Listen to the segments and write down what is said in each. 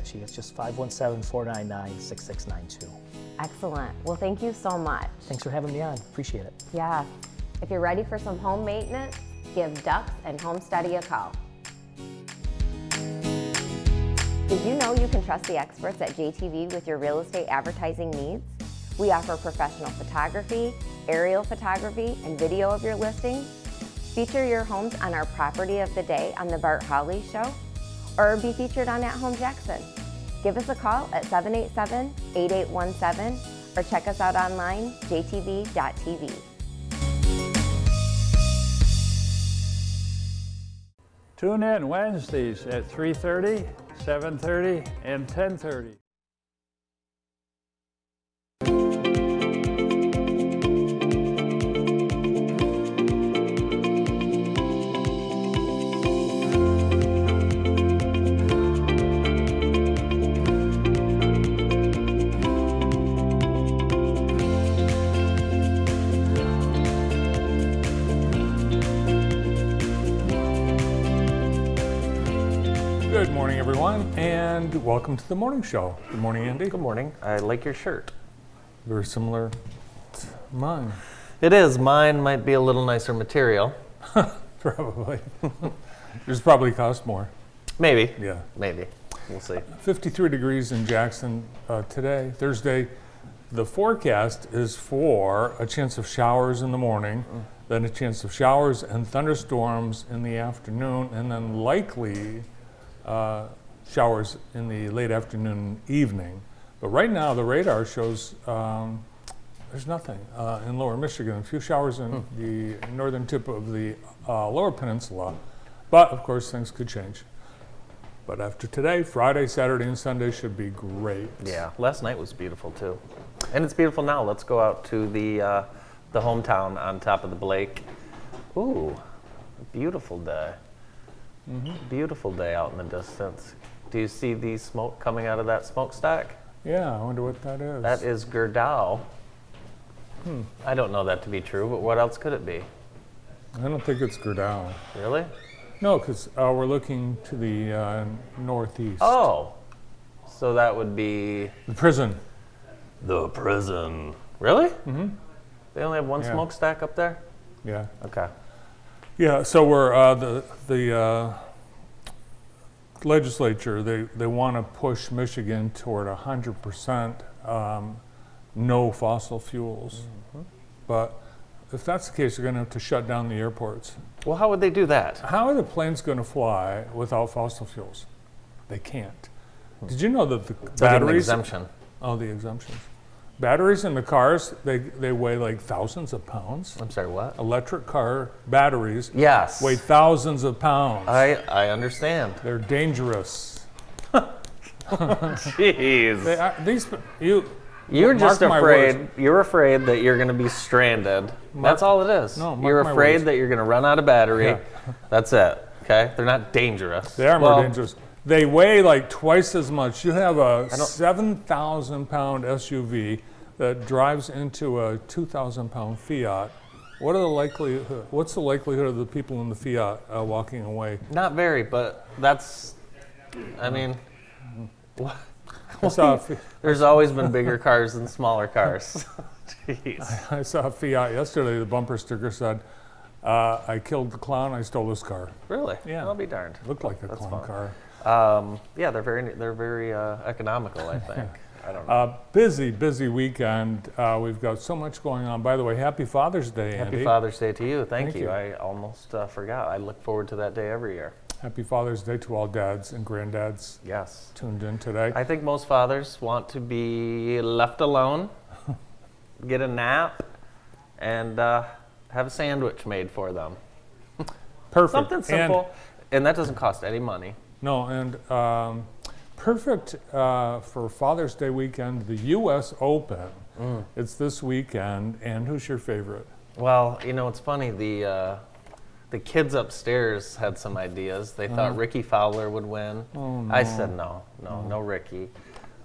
sketchy. It's just 517-499-6692. Excellent. Well, thank you so much. Thanks for having me on. Appreciate it. Yeah. If you're ready for some home maintenance, give Ducks and Homesteady a call. Did you know you can trust the experts at JTV with your real estate advertising needs? We offer professional photography, aerial photography, and video of your listings. Feature your homes on our Property of the Day on the Bart Hawley Show, or be featured on At Home Jackson. Give us a call at 787-8817 or check us out online, jtv.tv. Tune in Wednesdays at 3:30, 7:30, and 10:30. Good morning, everyone, and welcome to the morning show. Good morning, Andy. Good morning. I like your shirt. Very similar to mine. It is. Mine might be a little nicer material. Probably. Yours probably cost more. Maybe. Yeah. Maybe. We'll see. 53 degrees in Jackson today, Thursday. The forecast is for a chance of showers in the morning, then a chance of showers and thunderstorms in the afternoon, and then likely showers in the late afternoon, evening. But right now, the radar shows there's nothing in lower Michigan. A few showers in the northern tip of the lower peninsula. But, of course, things could change. But after today, Friday, Saturday, and Sunday should be great. Yeah. Last night was beautiful, too. And it's beautiful now. Let's go out to the hometown on top of the Blake. Ooh, beautiful day. Beautiful day out in the distance. Do you see the smoke coming out of that smokestack? Yeah, I wonder what that is. That is Gerdau. I don't know that to be true, but what else could it be? I don't think it's Gerdau. Really? No, because we're looking to the northeast. Oh, so that would be The prison. the prison. Really? Mm-hmm. They only have one Yeah. smokestack up there? Yeah. Okay. Yeah, so we're the legislature, they want to push Michigan toward 100% no fossil fuels. But if that's the case, they're going to have to shut down the airports. Well, how would they do that? How are the planes going to fly without fossil fuels? They can't. Did you know that the They'll give them an batteries? exemption. Oh, the exemptions. Batteries in the cars, they weigh like thousands of pounds. I'm sorry, what? Electric car batteries Yes. weigh thousands of pounds. I understand. They're dangerous. Jeez. They are, You're just mark my afraid. words. You're afraid that you're going to be stranded. That's all it is. No, mark you're my afraid words. that you're going to run out of battery. Yeah. That's it. Okay? They're not dangerous. They are Well, more dangerous. They weigh like twice as much. You have a don't- 7,000-pound SUV that drives into a 2,000-pound Fiat. What's the likelihood of the people in the Fiat walking away? Not very, but that's. I mean, I saw a Fi- there's always been bigger cars than smaller cars. Jeez. I saw a Fiat yesterday. The bumper sticker said, "I killed the clown. I stole his car." Really? Yeah. I'll be darned. Looked like a That's clown fun. car. Yeah, they're very economical. I think. I don't know. Busy weekend. We've got so much going on. By the way, happy Father's Day, Andy. Happy Father's Day to you. Thank Thank you. I almost forgot. I look forward to that day every year. Happy Father's Day to all dads and granddads Yes. tuned in today. I think most fathers want to be left alone, get a nap, and have a sandwich made for them. Perfect. Something simple. And that doesn't cost any money. And perfect for Father's Day weekend, the U.S. Open. It's this weekend. And who's your favorite? Well, you know, it's funny. The kids upstairs had some ideas. They thought Ricky Fowler would win. Oh, no. I said no Ricky.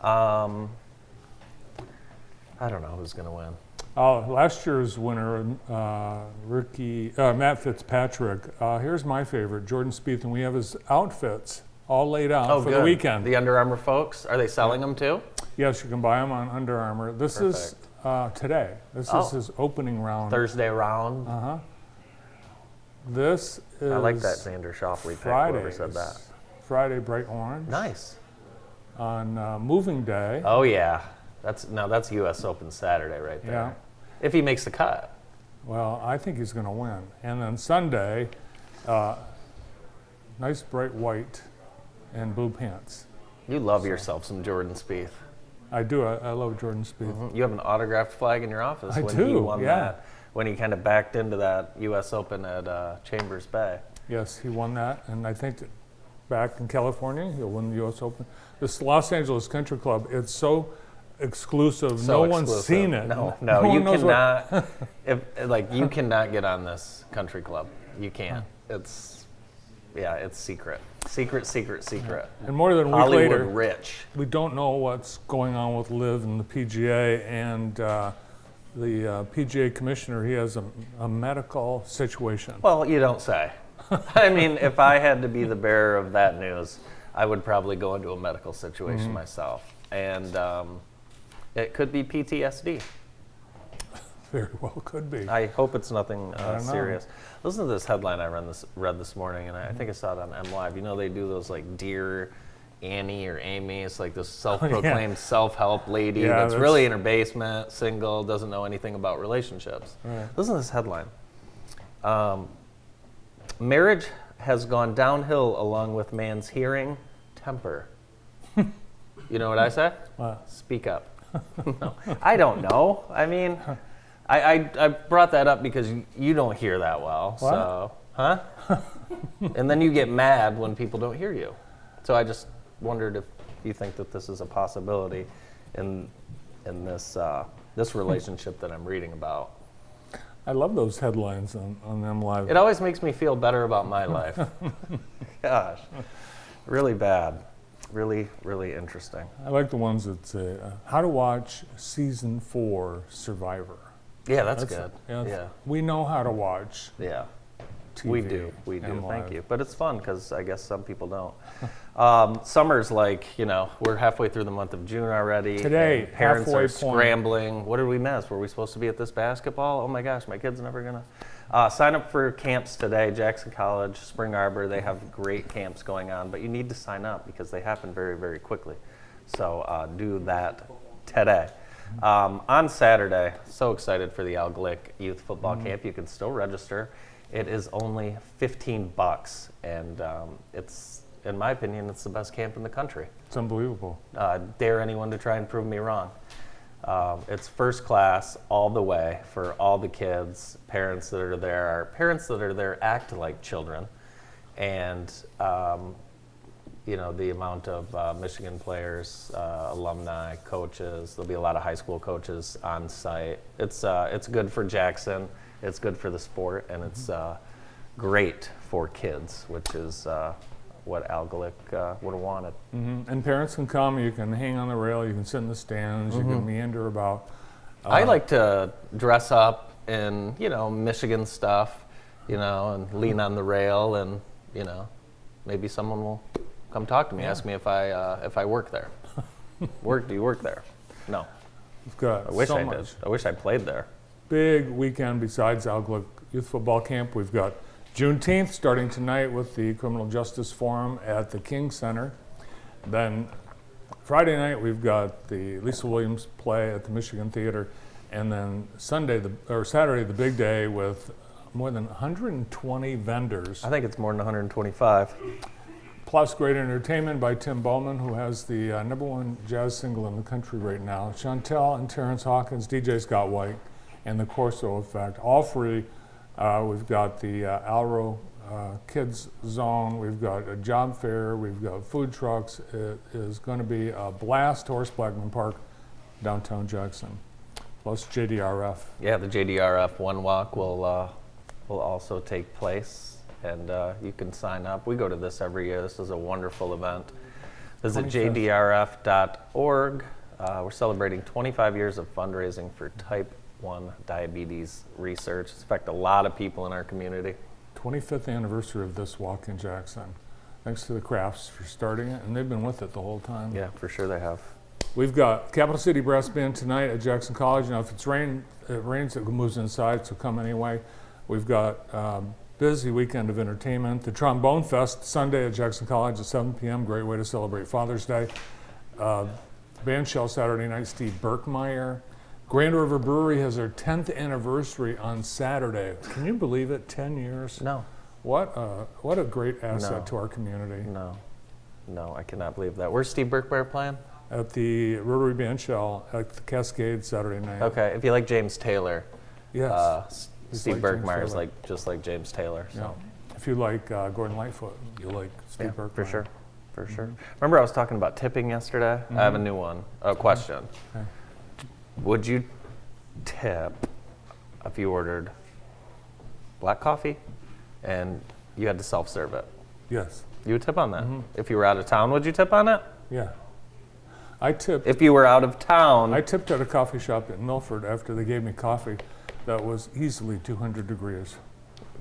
I don't know who's going to win. Last year's winner, Matt Fitzpatrick. Here's my favorite, Jordan Spieth, and we have his outfits all laid out Oh, for good. the weekend. The Under Armour folks, are they selling them too? Yes, you can buy them on Under Armour. This is today. This Oh. is his opening round. Thursday round. This is I like that Xander Schauffele pick, whoever said that. Friday, bright orange. Nice. On moving day. Oh yeah, that's U.S. Open Saturday right there. Yeah. If he makes the cut. Well, I think he's going to win. And then Sunday, nice bright white and blue pants. You love yourself some Jordan Spieth. I do. I love Jordan Spieth. You have an autographed flag in your office I when he do, won yeah. that. When he kind of backed into that U.S. Open at Chambers Bay. Yes, he won that. And I think that back in California, he'll win the U.S. Open. This Los Angeles Country Club, it's so exclusive. So no one's exclusive. seen it. No, one you knows cannot. You cannot get on this country club. You can't. It's secret. Secret. And more than a week Hollywood later, rich. we don't know what's going on with Liv and the PGA, and the PGA commissioner, he has a medical situation. Well, you don't say. I mean, if I had to be the bearer of that news, I would probably go into a medical situation myself. And it could be PTSD. Very well could be. I hope it's nothing don't know. serious. Listen to this headline I read this morning, and I think I saw it on M Live. You know, they do those like Dear Annie or Amy. It's like this self-proclaimed self-help lady Yeah, that's that's- really in her basement, single, doesn't know anything about relationships. Right. Listen to this headline. Marriage has gone downhill along with man's hearing, temper. You know what I say? What? Speak up. No, I don't know. I mean, I brought that up because you don't hear that well. What? So, huh? And then you get mad when people don't hear you. So I just wondered if you think that this is a possibility in this relationship that I'm reading about. I love those headlines on them live. It always makes me feel better about my life. Gosh, really bad. Really, really interesting. I like the ones that say, how to watch season 4 Survivor. Yeah, that's good. Yeah. We know how to watch Yeah. TV. We do. and Thank live. you. But it's fun because I guess some people don't. Summer's like, we're halfway through the month of June already. Today, and parents halfway are point. scrambling. What did we miss? Were we supposed to be at this basketball? Oh my gosh, my kid's never gonna. Sign up for camps today. Jackson College, Spring Arbor, they have great camps going on, but you need to sign up because they happen very, very quickly. So do that today. On Saturday, so excited for the Al Glick Youth Football Camp. You can still register. It is only $15, and it's, in my opinion, it's the best camp in the country. It's unbelievable. Dare anyone to try and prove me wrong. It's first class all the way for all the kids. Parents that are there act like children, and the amount of Michigan players, alumni, coaches. There'll be a lot of high school coaches on site. It's good for Jackson. It's good for the sport, and it's great for kids, which is what Al Glick would have wanted. And parents can come, you can hang on the rail, you can sit in the stands, you can meander about. I like to dress up in, Michigan stuff, and lean on the rail, and, maybe someone will come talk to me, ask me if I work there. Do you work there? No. We've got I wish so I much. did. I wish I played there. Big weekend besides Al Glick Youth Football Camp. We've got Juneteenth starting tonight with the Criminal Justice Forum at the King Center. Then Friday night we've got the Lisa Williams play at the Michigan Theater, and then Saturday the big day with more than 120 vendors. I think it's more than 125. Plus great entertainment by Tim Bowman, who has the #1 jazz single in the country right now. Chantel and Terrence Hawkins, DJ Scott White, and the Corso Effect. All free. We've got the Alro Kids Zone. We've got a job fair. We've got food trucks. It is going to be a blast. Horace Blackman Park, downtown Jackson. Plus JDRF. Yeah, the JDRF One Walk will also take place, and you can sign up. We go to this every year. This is a wonderful event. Visit 25th. jdrf.org. We're celebrating 25 years of fundraising for type 1 diabetes research. It's affected a lot of people in our community. 25th anniversary of this walk in Jackson. Thanks to the Crafts for starting it, and they've been with it the whole time. Yeah, for sure they have. We've got Capital City Brass Band tonight at Jackson College. Now, if it rains, it moves inside, so come anyway. We've got busy weekend of entertainment. The Trombone Fest Sunday at Jackson College at 7 p.m. Great way to celebrate Father's Day. Band Shell Saturday night, Steve Berkmeyer. Grand River Brewery has their 10th anniversary on Saturday. Can you believe it? 10 years? No, What a great asset No. to our community. no, I cannot believe that. Where's Steve Berkmeyer playing? At the Rotary Band Shell at the Cascade Saturday night. Okay, if you like James Taylor, Yes. He's Steve like James Berkmeyer is Taylor. just like James Taylor. Yeah. So. If you like Gordon Lightfoot, you like Steve Yeah, Berkmeyer. for sure, for sure. Remember I was talking about tipping yesterday? I have a new one, a question. Okay. Would you tip if you ordered black coffee and you had to self-serve it? Yes. You would tip on that. If you were out of town, would you tip on it? Yeah. I tipped If you were out of town, at a coffee shop in Milford after they gave me coffee that was easily 200 degrees.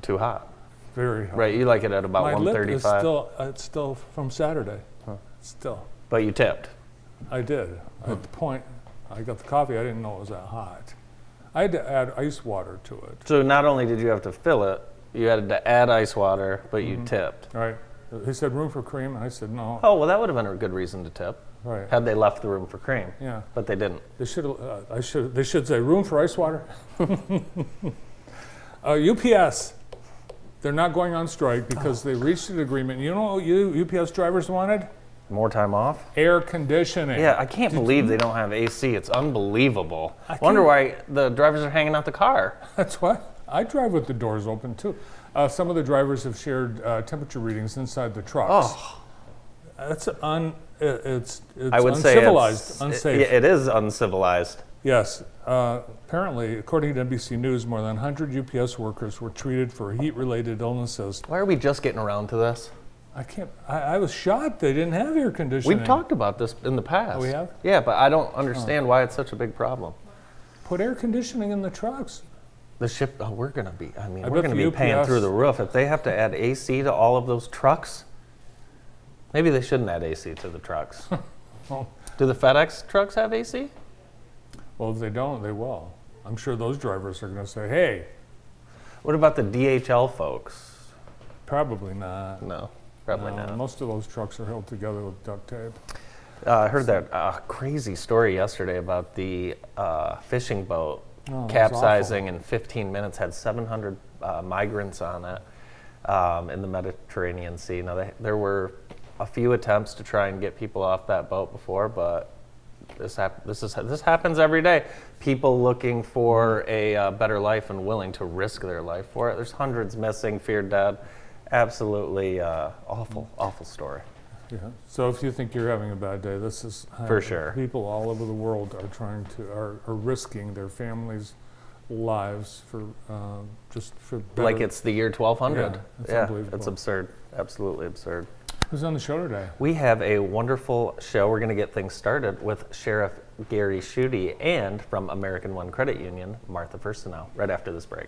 too hot. Very hot. Right, you like it at about My lip is 135. it's still from Saturday. Still. But you tipped. I did. At the point I got the coffee, I didn't know it was that hot. I had to add ice water to it. So not only did you have to fill it, you had to add ice water, but you tipped. Right. He said room for cream, and I said no. Oh, well, that would have been a good reason to tip, Right. had they left the room for cream. Yeah. But they didn't. They should say room for ice water. UPS, they're not going on strike because they reached an agreement. You know what UPS drivers wanted? More time off? Air conditioning. Yeah, I can't believe they don't have AC. It's unbelievable. I Wonder can't- why the drivers are hanging out the car. That's what I drive with the doors open too. Some of the drivers have shared temperature readings inside the trucks. Oh, That's it's I would say uncivilized, unsafe. it is uncivilized. Yes. Apparently, according to NBC News, more than 100 UPS workers were treated for heat-related illnesses. Why are we just getting around to this? I was shocked they didn't have air conditioning. We've talked about this in the past. Oh, we have? Yeah, but I don't understand why it's such a big problem. Put air conditioning in the trucks. The ship, we're going to be, we're bet going to the be paying UPS through the roof. If they have to add AC to all of those trucks, maybe they shouldn't add AC to the trucks. Well, Do the FedEx trucks have AC? if they don't, they will. I'm sure those drivers are going to say, hey, What about the DHL folks? probably not. No, probably not. Most of those trucks are held together with duct tape. I heard that crazy story yesterday about the fishing boat Oh, that's capsizing in 15 minutes, had 700 migrants on it in the Mediterranean Sea. Now, there were a few attempts to try and get people off that boat before, but this happens every day. People looking for a better life and willing to risk their life for it. There's hundreds missing, feared dead. Absolutely awful story. Yeah. So if you think you're having a bad day, this is For sure. People all over the world are risking their families' lives for just for better. Like it's the year 1200. Yeah, it's Yeah, unbelievable. it's absurd. Absolutely absurd. Who's on the show today? We have a wonderful show. We're going to get things started with Sheriff Gary Schutte and from American One Credit Union, Martha Firstenow, right after this break.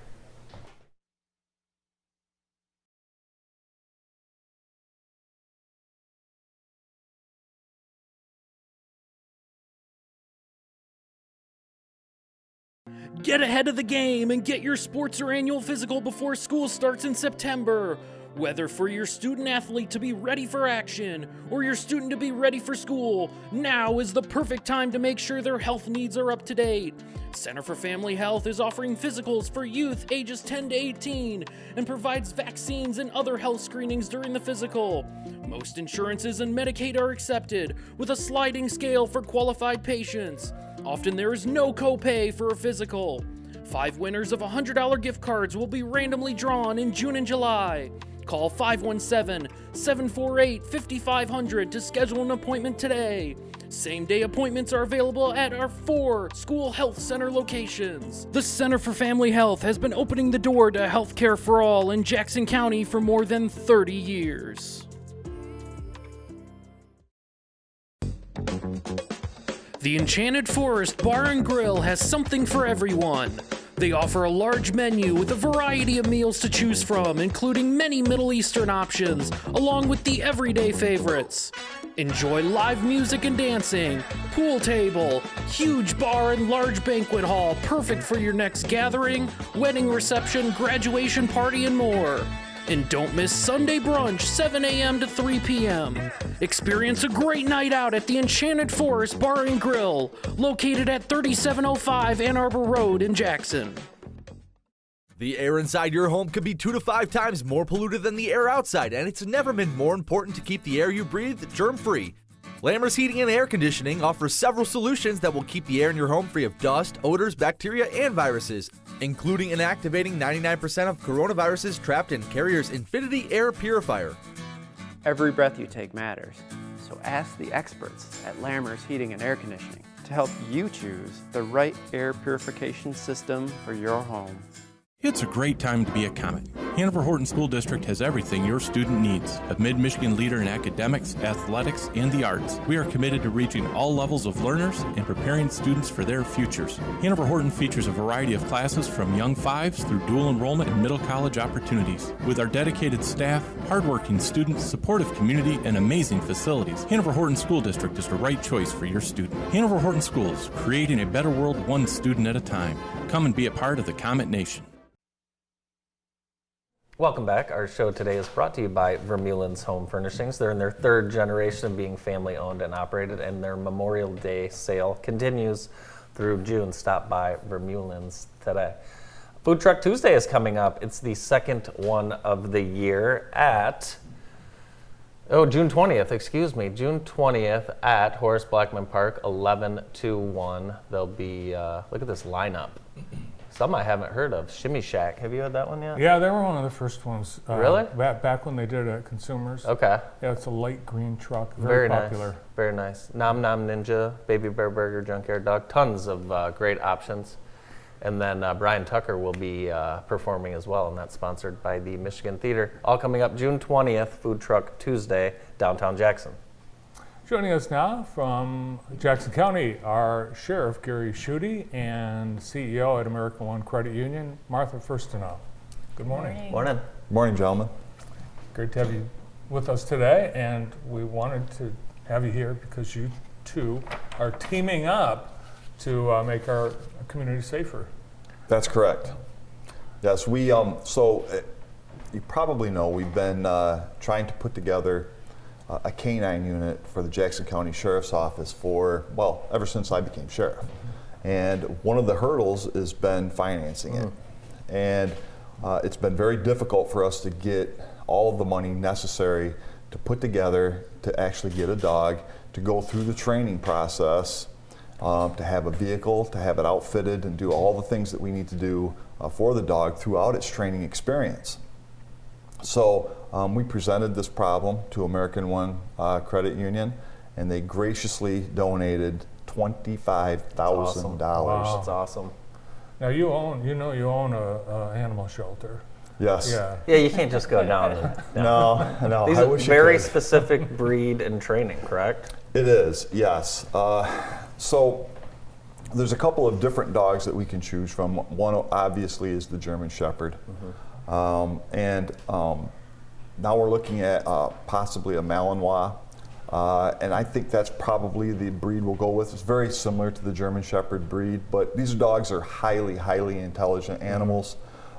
Get ahead of the game and get your sports or annual physical before school starts in September. Whether for your student athlete to be ready for action or your student to be ready for school, now is the perfect time to make sure their health needs are up to date. Center for Family Health is offering physicals for youth ages 10 to 18 and provides vaccines and other health screenings during the physical. Most insurances and Medicaid are accepted with a sliding scale for qualified patients. Often there is no copay for a physical. 5 winners of $100 gift cards will be randomly drawn in June and July. Call 517-748-5500 to schedule an appointment today. Same-day appointments are available at our 4 school health center locations. The Center for Family Health has been opening the door to healthcare for all in Jackson County for more than 30 years. The Enchanted Forest Bar and Grill has something for everyone. They offer a large menu with a variety of meals to choose from, including many Middle Eastern options, along with the everyday favorites. Enjoy live music and dancing, pool table, huge bar and large banquet hall, perfect for your next gathering, wedding reception, graduation party, and more. And don't miss Sunday brunch, 7 a.m. to 3 p.m. Experience a great night out at the Enchanted Forest Bar and Grill, located at 3705 Ann Arbor Road in Jackson. The air inside your home could be 2 to 5 times more polluted than the air outside, and it's never been more important to keep the air you breathe germ-free. Lammers Heating and Air Conditioning offers several solutions that will keep the air in your home free of dust, odors, bacteria, and viruses, including inactivating 99% of coronaviruses trapped in Carrier's Infinity Air Purifier. Every breath you take matters, so ask the experts at Lammers Heating and Air Conditioning to help you choose the right air purification system for your home. It's a great time to be a Comet. Hanover Horton School District has everything your student needs. A mid-Michigan leader in academics, athletics, and the arts, we are committed to reaching all levels of learners and preparing students for their futures. Hanover Horton features a variety of classes from young fives through dual enrollment and middle college opportunities. With our dedicated staff, hardworking students, supportive community, and amazing facilities, Hanover Horton School District is the right choice for your student. Hanover Horton Schools, creating a better world one student at a time. Come and be a part of the Comet Nation. Welcome back. Our show today is brought to you by Vermeulen's Home Furnishings. They're in their 3rd generation of being family owned and operated, and their Memorial Day sale continues through June. Stop by Vermeulen's today. Food Truck Tuesday is coming up. It's the 2nd one of the year at, June 20th, June 20th at Horace Blackman Park, 11 to 1. There'll be, look at this lineup. Some I haven't heard of. Shimmy Shack. Have you had that one yet? Yeah, they were one of the first ones. Really? Back when they did it at Consumers. Okay. Yeah, it's a light green truck. Very popular. Nice. Very nice. Nom Nom Ninja, Baby Bear Burger, Junkyard Dog. Tons of great options. And then Brian Tucker will be performing as well, and that's sponsored by the Michigan Theater. All coming up June 20th, Food Truck Tuesday, downtown Jackson. Joining us now from Jackson County, our Sheriff Gary Schutte and CEO at American One Credit Union, Martha Firstenow. Good morning. Morning. Morning, gentlemen. Great to have you with us today, and we wanted to have you here because you two are teaming up to make our community safer. That's correct. Yes, we, so you probably know we've been trying to put together a canine unit for the Jackson County Sheriff's Office for, well, ever since I became sheriff. And one of the hurdles has been financing it. And it's been very difficult for us to get all of the money necessary to put together to actually get a dog, to go through the training process, to have a vehicle, to have it outfitted and do all the things that we need to do for the dog throughout its training experience. So we presented this problem to American One Credit Union, and they graciously donated $25,000. Wow. That's awesome. Now you own a animal shelter. Yes. Yeah, you can't just go down. No. These I are wish you very could. specific breed and training, correct? It is, yes. So there's a couple of different dogs that we can choose from. One obviously is the German Shepherd. Now we're looking at possibly a Malinois. And I think that's probably the breed we'll go with. It's very similar to the German Shepherd breed, but these dogs are highly, highly intelligent animals.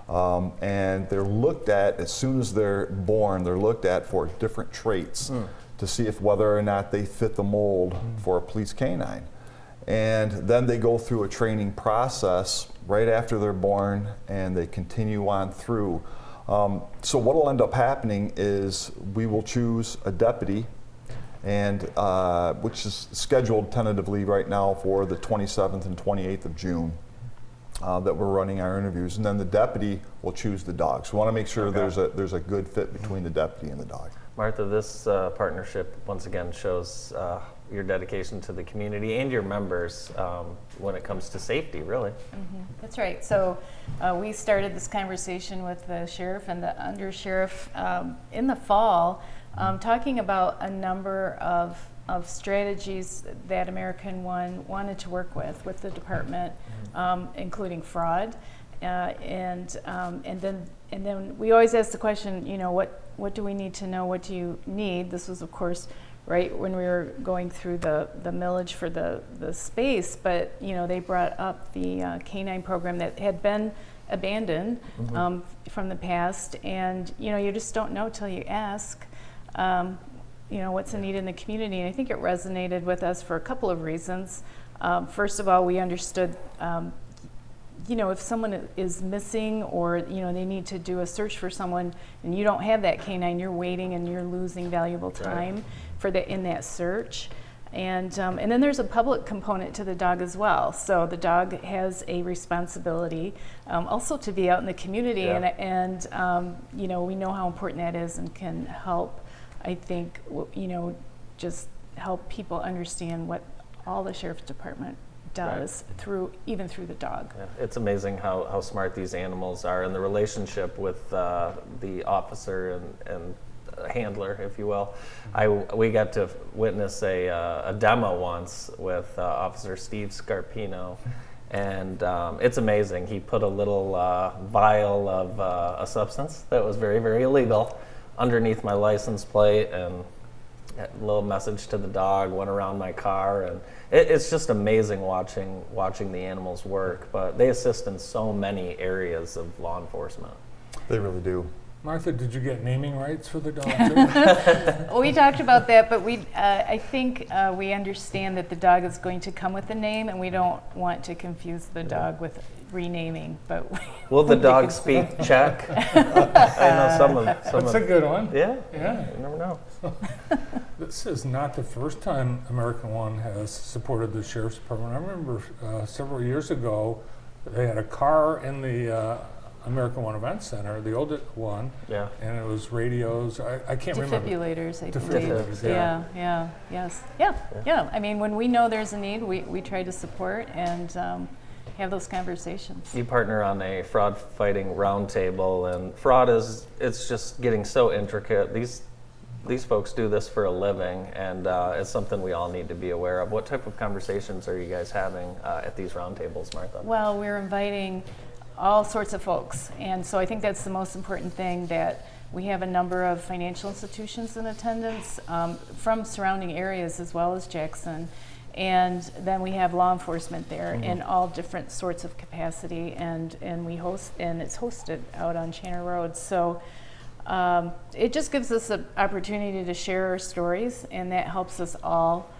And they're looked at, as soon as they're born, they're looked at for different traits to see if whether or not they fit the mold for a police canine. And then they go through a training process right after they're born, and they continue on through. So what will end up happening is we will choose a deputy, and which is scheduled tentatively right now for the 27th and 28th of June. That we're running our interviews, and then the deputy will choose the dog. So we want to make sure there's a good fit between the deputy and the dog. Martha, this partnership once again shows your dedication to the community and your members when it comes to safety, really. That's right. So we started this conversation with the sheriff and the undersheriff in the fall, talking about a number of strategies that American One wanted to work with the department, including fraud. and then we always ask the question, you know, what do we need to know? What do you need? This was, of course, right when we were going through the millage for the space, but you know, they brought up the canine program that had been abandoned from the past, and you know, you just don't know till you ask. You know, what's the need in the community, and I think it resonated with us for a couple of reasons. First of all, we understood, you know, if someone is missing, or you know, they need to do a search for someone, and you don't have that canine, you're waiting and you're losing valuable time for in that search. And then there's a public component to the dog as well. So the dog has a responsibility also to be out in the community, and you know, we know how important that is, and can help, I think, you know, just help people understand what all the Sheriff's Department does even through the dog. Yeah. It's amazing how smart these animals are, and the relationship with the officer and handler, if you will. We got to witness a demo once with Officer Steve Scarpino, and it's amazing. He put a little vial of a substance that was very, very illegal underneath my license plate, and a little message to the dog went around my car, and it's just amazing watching the animals work. But they assist in so many areas of law enforcement. They really do. Martha, did you get naming rights for the dog too? Well, we talked about that, but I think we understand that the dog is going to come with a name, and we don't want to confuse the dog with renaming. But will the dog speak Czech? I know some of. That's a good one. Yeah. Yeah. You never know. This is not the first time American One has supported the Sheriff's Department. I remember several years ago, they had a car in the American One Event Center, the old one, and it was radios. I can't remember. Defibrillators, I believe. Defibrillators, Yeah. I mean, when we know there's a need, we try to support and have those conversations. You partner on a fraud fighting roundtable, and fraud it's just getting so intricate. These folks do this for a living, and it's something we all need to be aware of. What type of conversations are you guys having at these roundtables, Martha? Well, we're inviting all sorts of folks, and so I think that's the most important thing, that we have a number of financial institutions in attendance from surrounding areas as well as Jackson, and then we have law enforcement there in all different sorts of capacity, and we host, and it's hosted out on Channer Road. So it just gives us an opportunity to share our stories, and that helps us all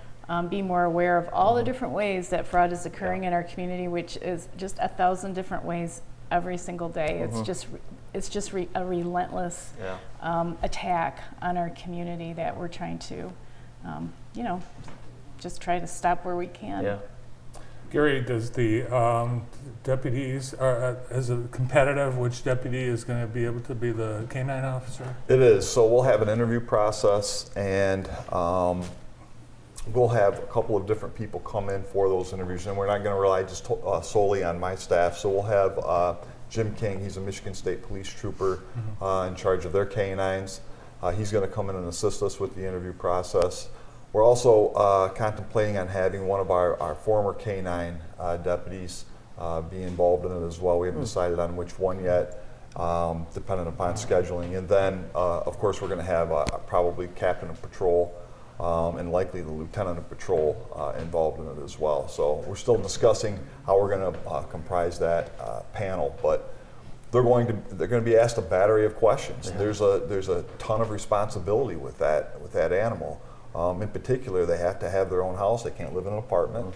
be more aware of all the different ways that fraud is occurring in our community, which is just 1,000 different ways every single day. It's just a relentless attack on our community that we're trying to, you know, just try to stop where we can. Yeah. Gary, does the deputies, is it competitive which deputy is going to be able to be the canine officer? It is. So we'll have an interview process, and we'll have a couple of different people come in for those interviews, and we're not going to rely just solely on my staff. So we'll have Jim King, he's a Michigan State Police trooper in charge of their canines. He's going to come in and assist us with the interview process. We're also contemplating on having one of our former canine deputies be involved in it as well. We haven't decided on which one yet, depending upon scheduling. And then, of course, we're going to have probably captain of patrol and likely the lieutenant of patrol involved in it as well. So we're still discussing how we're going to comprise that panel, but they're going to be asked a battery of questions. There's a ton of responsibility with that animal. In particular, they have to have their own house. They can't live in an apartment,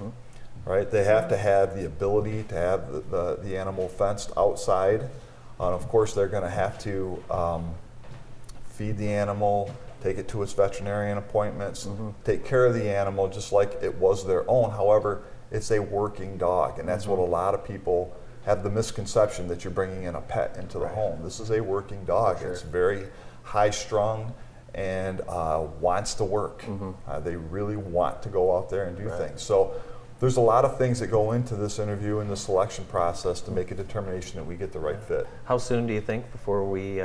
right? They have to have the ability to have the animal fenced outside. And of course, they're going to have to feed the animal, take it to its veterinarian appointments, take care of the animal just like it was their own. However, it's a working dog, and that's what a lot of people have the misconception, that you're bringing in a pet into the home. This is a working dog. It's very high-strung and wants to work. They really want to go out there and do things. So there's a lot of things that go into this interview and the selection process to make a determination that we get the right fit. How soon do you think before we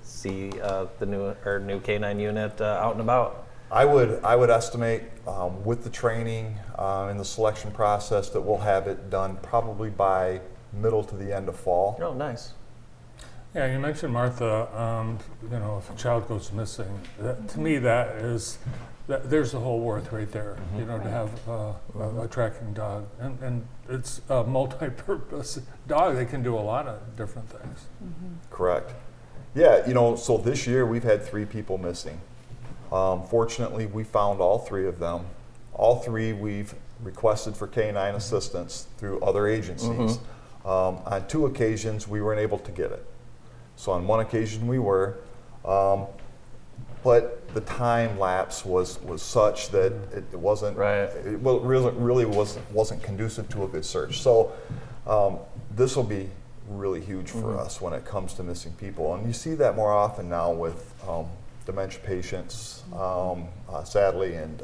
see the new canine unit out and about? I would estimate with the training and the selection process that we'll have it done probably by middle to the end of fall. Oh, nice. Yeah, you mentioned, Martha, you know, if a child goes missing, to me there's the whole worth right there, you know, to have a tracking dog. And it's a multi-purpose dog. They can do a lot of different things. Correct. Yeah, you know, so this year we've had 3 people missing. Fortunately, we found all 3 of them. All 3 we've requested for canine assistance through other agencies. On 2 occasions, we weren't able to get it. So on 1 occasion we were, but the time lapse was such that it wasn't, it really wasn't conducive to a good search. So this will be really huge for us when it comes to missing people. And you see that more often now with dementia patients, sadly, and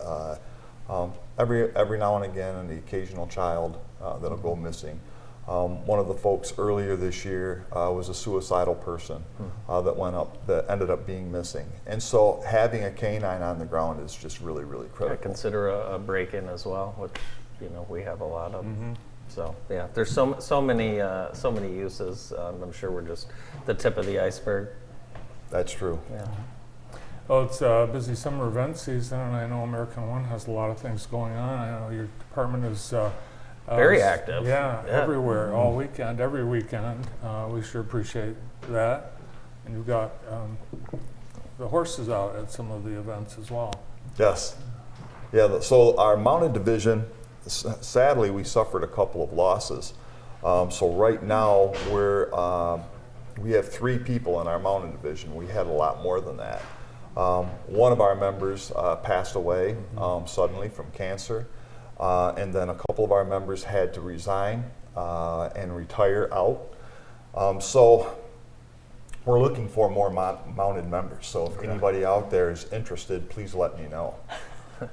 every now and again, and the occasional child that'll go missing. One of the folks earlier this year was a suicidal person that ended up being missing. And so having a canine on the ground is just really, really critical. I consider a break-in as well, which, you know, we have a lot of. So yeah, there's so many uses. I'm sure we're just the tip of the iceberg. That's true. Yeah. Well, it's a busy summer event season, and I know American One has a lot of things going on. I know your department is very active. Yeah, everywhere, all weekend, every weekend. We sure appreciate that. And you've got the horses out at some of the events as well. Yes. Yeah, so our mounted division, sadly, we suffered a couple of losses. So right now, we have 3 people in our mounted division. We had a lot more than that. One of our members passed away suddenly from cancer. And then a couple of our members had to resign and retire out. So we're looking for more mounted members. So if anybody out there is interested, please let me know.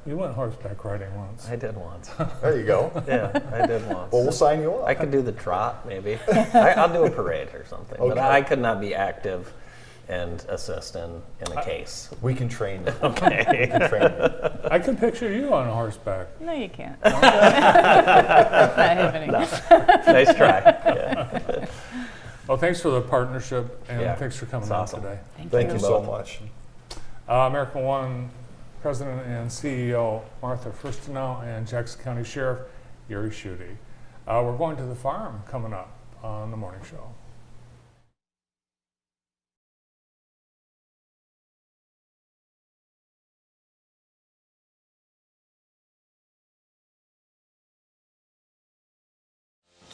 You went horseback riding once. I did once. There you go. Yeah, I did once. Well, we'll sign you up. I could do the trot, maybe. I'll do a parade or something. Okay. But I could not be active and assist in a case. We can train you. Okay. We can train you. I can picture you on a horseback. No, you can't. That's not happening. No. Nice try. Yeah. Well, thanks for the partnership, and thanks for coming out awesome. today. Thank you so much. American One President and CEO Martha Firstenau and Jackson County Sheriff Gary Schutte. We're going to the farm coming up on the morning show.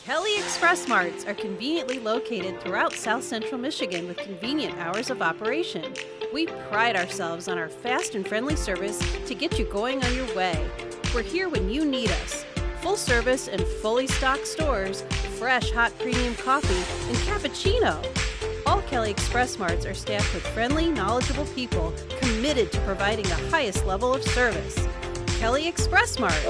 Kelly Express Marts are conveniently located throughout South Central Michigan with convenient hours of operation. We pride ourselves on our fast and friendly service to get you going on your way. We're here when you need us. Full service and fully stocked stores, fresh hot premium coffee, and cappuccino. All Kelly Express Marts are staffed with friendly, knowledgeable people committed to providing the highest level of service. Kelly Express Mart.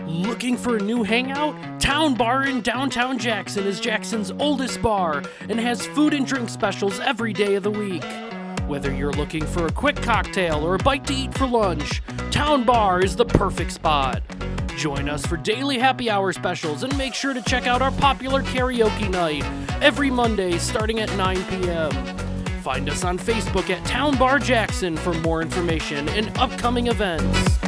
Looking for a new hangout? Town Bar in downtown Jackson is Jackson's oldest bar and has food and drink specials every day of the week. Whether you're looking for a quick cocktail or a bite to eat for lunch, Town Bar is the perfect spot. Join us for daily happy hour specials and make sure to check out our popular karaoke night every Monday starting at 9 p.m. Find us on Facebook at Town Bar Jackson for more information and upcoming events.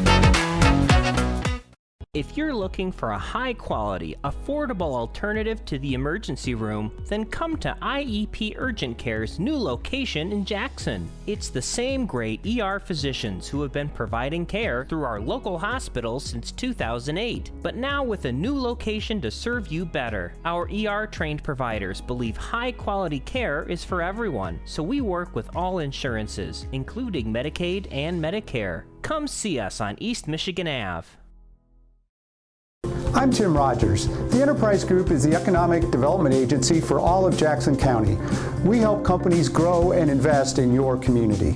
If you're looking for a high-quality, affordable alternative to the emergency room, then come to IEP Urgent Care's new location in Jackson. It's the same great ER physicians who have been providing care through our local hospitals since 2008, but now with a new location to serve you better. Our ER-trained providers believe high-quality care is for everyone, so we work with all insurances, including Medicaid and Medicare. Come see us on East Michigan Ave. I'm Tim Rogers. The Enterprise Group is the economic development agency for all of Jackson County. We help companies grow and invest in your community.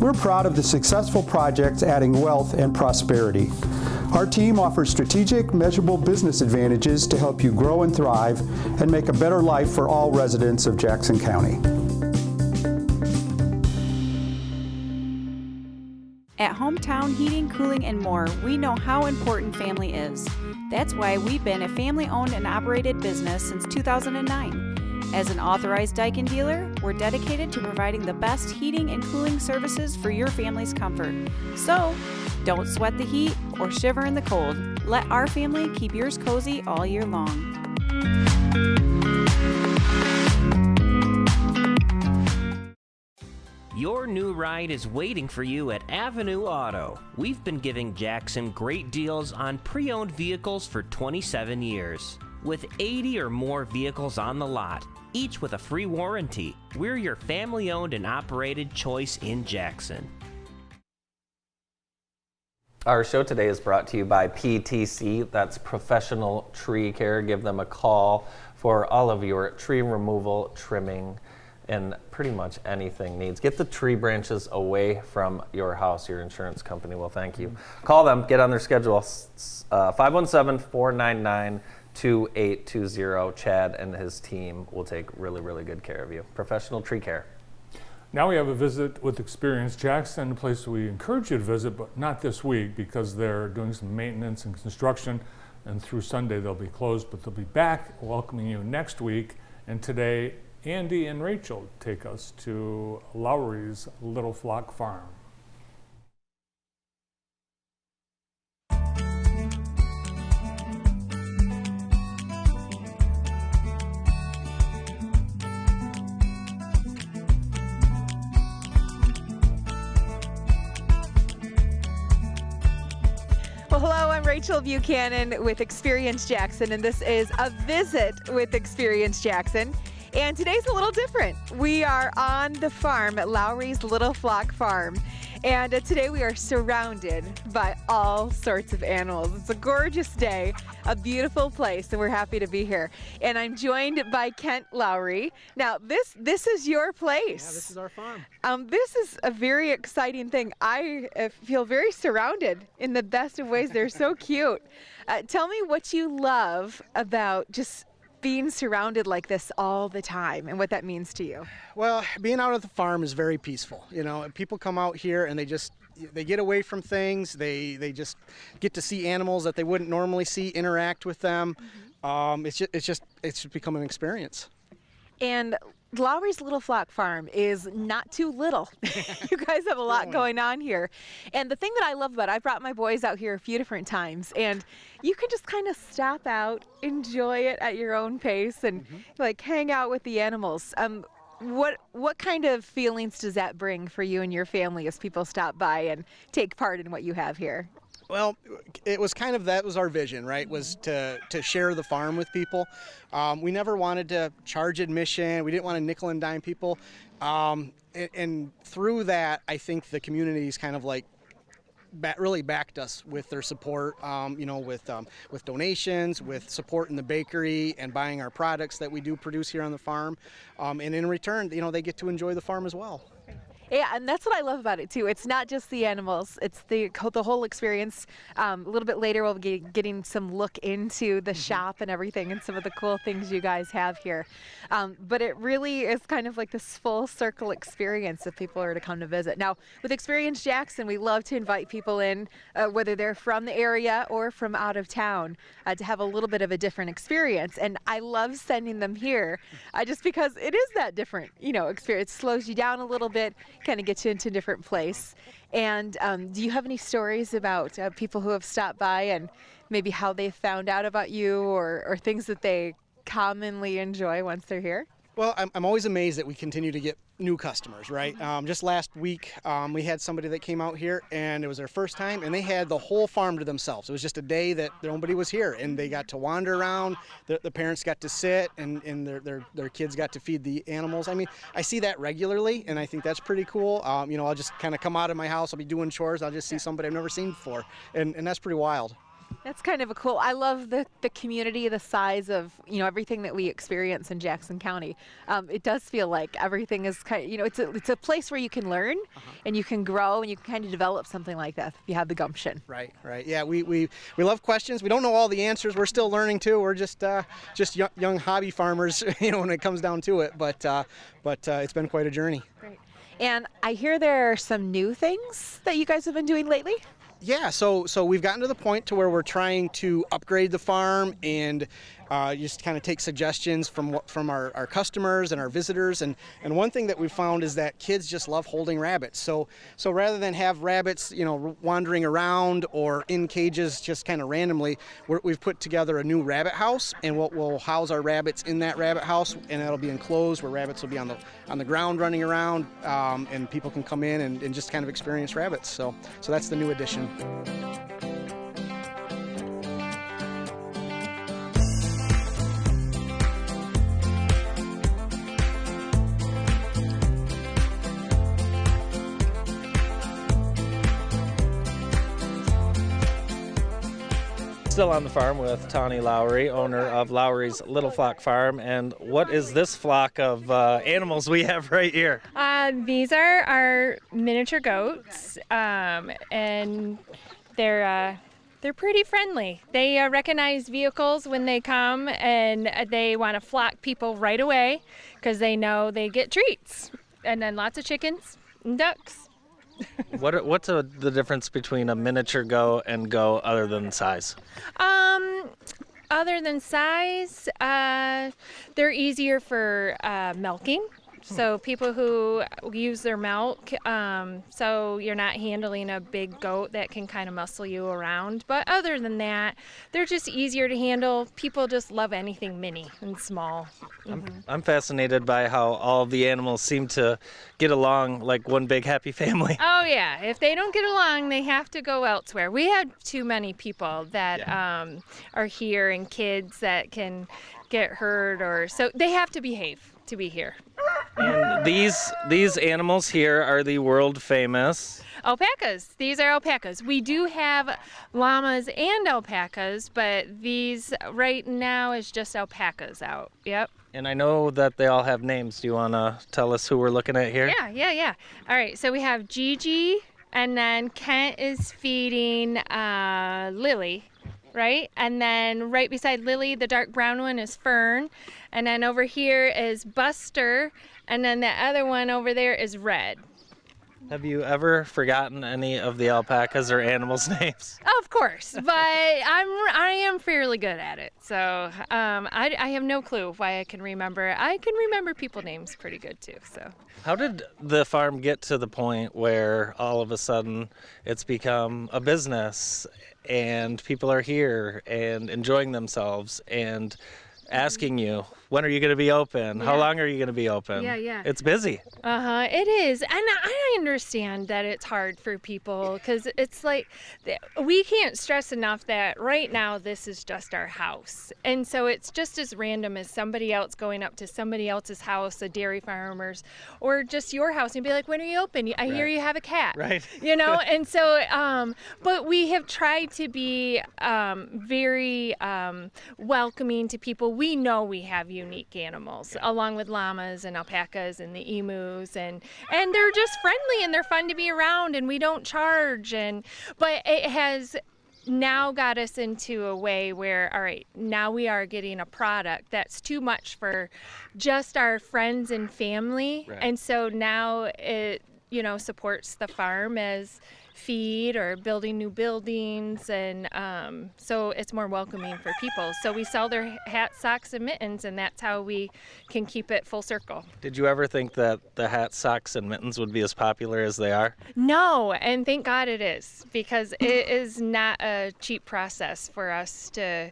We're proud of the successful projects adding wealth and prosperity. Our team offers strategic, measurable business advantages to help you grow and thrive and make a better life for all residents of Jackson County. At Hometown Heating, Cooling, and More, we know how important family is. That's why we've been a family-owned and operated business since 2009. As an authorized Daikin dealer, we're dedicated to providing the best heating and cooling services for your family's comfort. So, don't sweat the heat or shiver in the cold. Let our family keep yours cozy all year long. Your new ride is waiting for you at Avenue Auto. We've been giving Jackson great deals on pre-owned vehicles for 27 years. With 80 or more vehicles on the lot, each with a free warranty, we're your family-owned and operated choice in Jackson. Our show today is brought to you by PTC, that's Professional Tree Care. Give them a call for all of your tree removal, trimming, and pretty much anything needs. Get the tree branches away from your house. Your insurance company will thank you. Call them, get on their schedule, 517-499-2820. Chad and his team will take really, really good care of you. Professional Tree Care. Now we have a visit with Experience Jackson, a place we encourage you to visit, but not this week because they're doing some maintenance and construction, and through Sunday they'll be closed, but they'll be back welcoming you next week. And today, Andy and Rachel take us to Lowry's Little Flock Farm. Well, hello, I'm Rachel Buchanan with Experience Jackson, and this is a visit with Experience Jackson. And today's a little different. We are on the farm at Lowry's Little Flock Farm. And today we are surrounded by all sorts of animals. It's a gorgeous day, a beautiful place, and we're happy to be here. And I'm joined by Kent Lowry. Now, this is your place. Yeah, this is our farm. This is a very exciting thing. I feel very surrounded in the best of ways. They're so cute. Tell me what you love about just being surrounded like this all the time and what that means to you. Well, being out at the farm is very peaceful. You know, people come out here and they get away from things. They just get to see animals that they wouldn't normally see, interact with them. It's become an experience. And Lowry's Little Flock Farm is not too little. You guys have a lot going on here. And the thing that I love about it, I brought my boys out here a few different times, and you can just kind of stop out, enjoy it at your own pace, and like hang out with the animals. What kind of feelings does that bring for you and your family as people stop by and take part in what you have here? Well, it was kind of, that was our vision, right? Was to share the farm with people. We never wanted to charge admission. We didn't want to nickel and dime people. And through that, I think the community's kind of like really backed us with their support, with donations, with support in the bakery and buying our products that we do produce here on the farm. And in return, they get to enjoy the farm as well. Yeah, and that's what I love about it too. It's not just the animals; it's the whole experience. A little bit later, we'll be getting some look into the shop and everything, and some of the cool things you guys have here. But it really is kind of like this full circle experience if people are to come to visit. Now, with Experience Jackson, we love to invite people in, whether they're from the area or from out of town, to have a little bit of a different experience. And I love sending them here, just because it is that different, experience. It slows you down a little bit, kind of gets you into a different place. And do you have any stories about people who have stopped by and maybe how they found out about you or things that they commonly enjoy once they're here? Well, I'm always amazed that we continue to get new customers, right? Just last week, we had somebody that came out here, and it was their first time, and they had the whole farm to themselves. It was just a day that nobody was here, and they got to wander around. The parents got to sit, and their kids got to feed the animals. I mean, I see that regularly, and I think that's pretty cool. I'll just kind of come out of my house, I'll be doing chores, I'll just see somebody I've never seen before, and that's pretty wild. That's kind of a cool. I love the community, the size of everything that we experience in Jackson County. It does feel like everything is kind of, it's a place where you can learn and you can grow and you can kind of develop something like that if you have the gumption. Right. Yeah, we love questions. We don't know all the answers. We're still learning too. We're just young hobby farmers, when it comes down to it. But it's been quite a journey. Great. And I hear there are some new things that you guys have been doing lately. Yeah, so we've gotten to the point to where we're trying to upgrade the farm and just kind of take suggestions from our customers and our visitors. And one thing that we found is that kids just love holding rabbits. So rather than have rabbits, wandering around or in cages just kind of randomly, we've put together a new rabbit house, and we'll house our rabbits in that rabbit house, and that'll be enclosed where rabbits will be on the ground running around, and people can come in and just kind of experience rabbits. So that's the new addition. Still on the farm with Tawny Lowry, owner of Lowry's Little Flock Farm. And what is this flock of animals we have right here? These are our miniature goats, and they're pretty friendly. They recognize vehicles when they come, and they want to flock people right away because they know they get treats. And then lots of chickens and ducks. What's the difference between a miniature goat and goat other than size? Other than size, they're easier for milking. So people who use their milk, so you're not handling a big goat that can kind of muscle you around. But other than that, they're just easier to handle. People just love anything mini and small. I'm fascinated by how all the animals seem to get along like one big happy family. Oh yeah, if they don't get along, they have to go elsewhere. We have too many people that are here and kids that can get hurt, or so they have to behave to be here. And these animals here are the world famous alpacas. These are alpacas. We do have llamas and alpacas, but these right now is just alpacas out. Yep. And I know that they all have names. Do you want to tell us who we're looking at here? Yeah. All right, so we have Gigi, and then Kent is feeding Lily. Right? And then right beside Lily, the dark brown one is Fern. And then over here is Buster. And then the other one over there is Red. Have you ever forgotten any of the alpacas or animals' names? Of course, but I am fairly good at it. So I have no clue why I can remember. I can remember people names pretty good too. So. How did the farm get to the point where all of a sudden it's become a business and people are here and enjoying themselves and asking you, when are you going to be open? How long are you going to be open? Yeah. It's busy. It is. And I understand that it's hard for people because it's like we can't stress enough that right now this is just our house. And so it's just as random as somebody else going up to somebody else's house, a dairy farmer's, or just your house and be like, when are you open? I hear you have a cat. Right. And so, but we have tried to be very welcoming to people. We know we have unique animals, along with llamas and alpacas and the emus, and they're just friendly and they're fun to be around, and we don't charge. But it has now got us into a way where, all right, now we are getting a product that's too much for just our friends and family, and so now it supports the farm as feed or building new buildings, and so it's more welcoming for people. So we sell their hats, socks, and mittens, and that's how we can keep it full circle. Did you ever think that the hats, socks, and mittens would be as popular as they are? No, and thank God it is, because it is not a cheap process for us to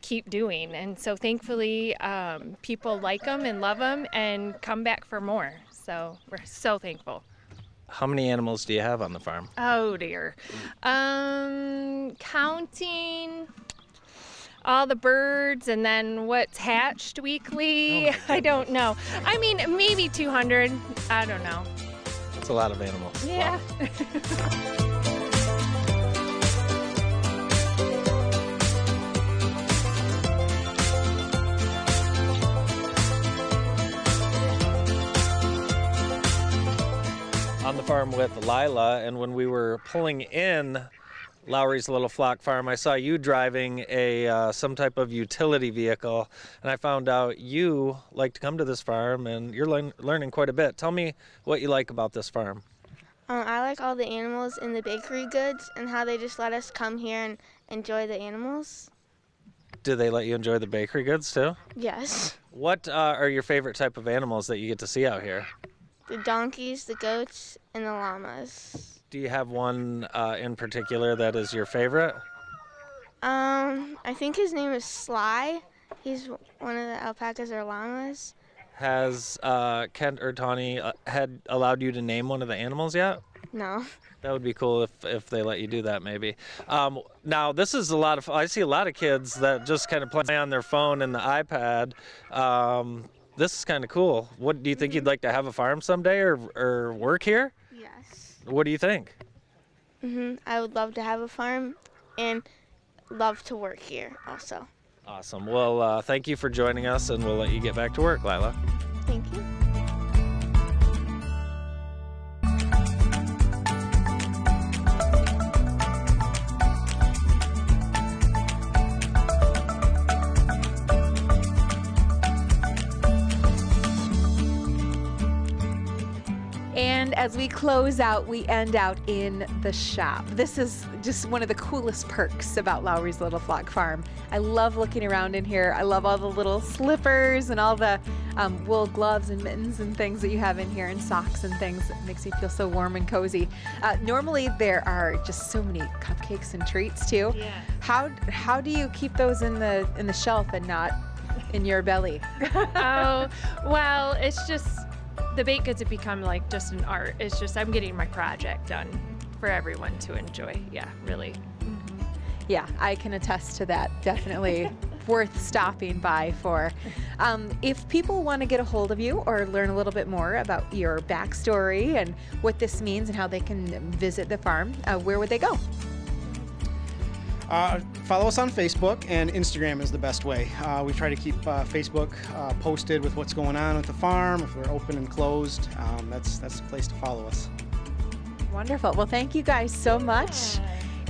keep doing. And so thankfully people like them and love them and come back for more. So we're so thankful. How many animals do you have on the farm? Oh dear. Counting all the birds and then what's hatched weekly, I don't know. I mean, maybe 200. I don't know. That's a lot of animals. Yeah. Wow. On the farm with Lila, and when we were pulling in, Lowry's Little Flock Farm. I saw you driving a some type of utility vehicle, and I found out you like to come to this farm, and you're learning quite a bit. Tell me what you like about this farm. I like all the animals in the bakery goods and how they just let us come here and enjoy the animals. Do they let you enjoy the bakery goods too? Yes. What are your favorite type of animals that you get to see out here? The donkeys, the goats, and the llamas. Do you have one in particular that is your favorite? I think his name is Sly. He's one of the alpacas or llamas. Has Kent or Tawny had allowed you to name one of the animals yet? No. That would be cool if they let you do that, maybe. Now, this is a lot of, I see a lot of kids that just kind of play on their phone and the iPad. This is kind of cool. What do you think you'd like to have a farm someday or work here? Yes. What do you think? I would love to have a farm and love to work here also. Awesome. Well, thank you for joining us, and we'll let you get back to work, Lila. Thank you. And as we close out, we end out in the shop. This is just one of the coolest perks about Lowry's Little Flock Farm. I love looking around in here. I love all the little slippers and all the wool gloves and mittens and things that you have in here, and socks and things. It makes me feel so warm and cozy. Normally there are just so many cupcakes and treats too. Yeah. How do you keep those in the shelf and not in your belly? Oh, well, it's just the baked goods have become like just an art. It's just I'm getting my project done for everyone to enjoy. Yeah, really. Yeah, I can attest to that. Definitely worth stopping by for. If people want to get a hold of you or learn a little bit more about your backstory and what this means and how they can visit the farm, where would they go? Follow us on Facebook, and Instagram is the best way. We try to keep Facebook posted with what's going on at the farm, if we're open and closed. That's the place to follow us. Wonderful. Well, thank you guys so much.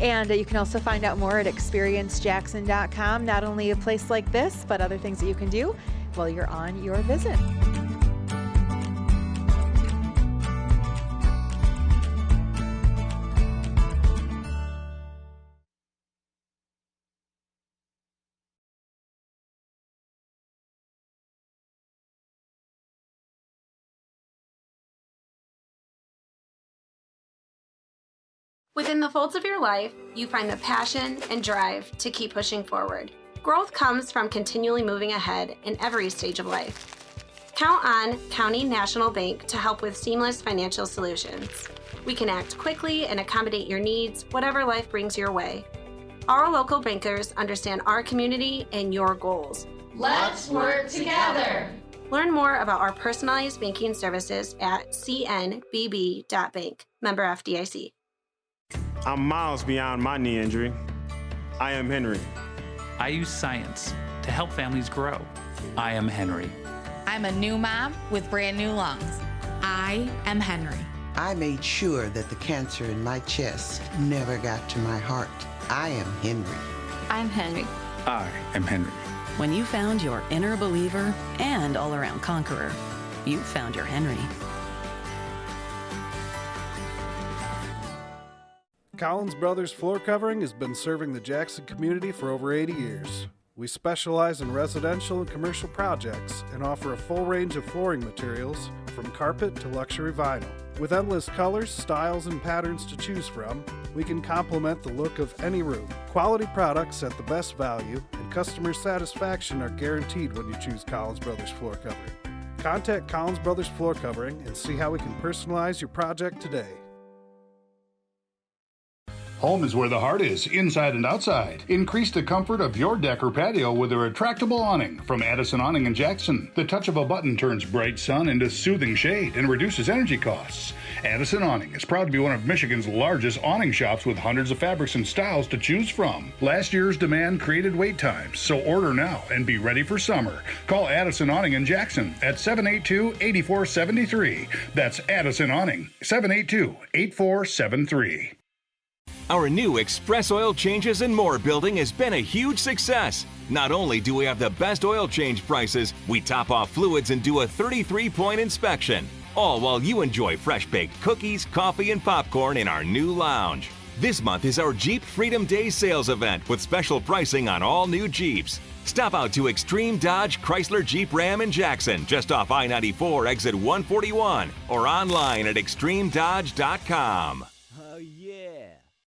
And you can also find out more at experiencejackson.com. Not only a place like this, but other things that you can do while you're on your visit. Within the folds of your life, you find the passion and drive to keep pushing forward. Growth comes from continually moving ahead in every stage of life. Count on County National Bank to help with seamless financial solutions. We can act quickly and accommodate your needs, whatever life brings your way. Our local bankers understand our community and your goals. Let's work together. Learn more about our personalized banking services at cnbb.bank. Member FDIC. I'm miles beyond my knee injury. I am Henry. I use science to help families grow. I am Henry. I'm a new mom with brand new lungs. I am Henry. I made sure that the cancer in my chest never got to my heart. I am Henry. I'm Henry. I am Henry. When you found your inner believer and all-around conqueror, you found your Henry. Collins Brothers Floor Covering has been serving the Jackson community for over 80 years. We specialize in residential and commercial projects and offer a full range of flooring materials from carpet to luxury vinyl. With endless colors, styles, and patterns to choose from, we can complement the look of any room. Quality products at the best value and customer satisfaction are guaranteed when you choose Collins Brothers Floor Covering. Contact Collins Brothers Floor Covering and see how we can personalize your project today. Home is where the heart is, inside and outside. Increase the comfort of your deck or patio with a retractable awning from Addison Awning in Jackson. The touch of a button turns bright sun into soothing shade and reduces energy costs. Addison Awning is proud to be one of Michigan's largest awning shops with hundreds of fabrics and styles to choose from. Last year's demand created wait times, so order now and be ready for summer. Call Addison Awning in Jackson at 782-8473. That's Addison Awning, 782-8473. Our new Express Oil Changes and More building has been a huge success. Not only do we have the best oil change prices, we top off fluids and do a 33-point inspection. All while you enjoy fresh-baked cookies, coffee, and popcorn in our new lounge. This month is our Jeep Freedom Day sales event with special pricing on all new Jeeps. Stop out to Extreme Dodge Chrysler Jeep Ram in Jackson, just off I-94 exit 141, or online at extremedodge.com.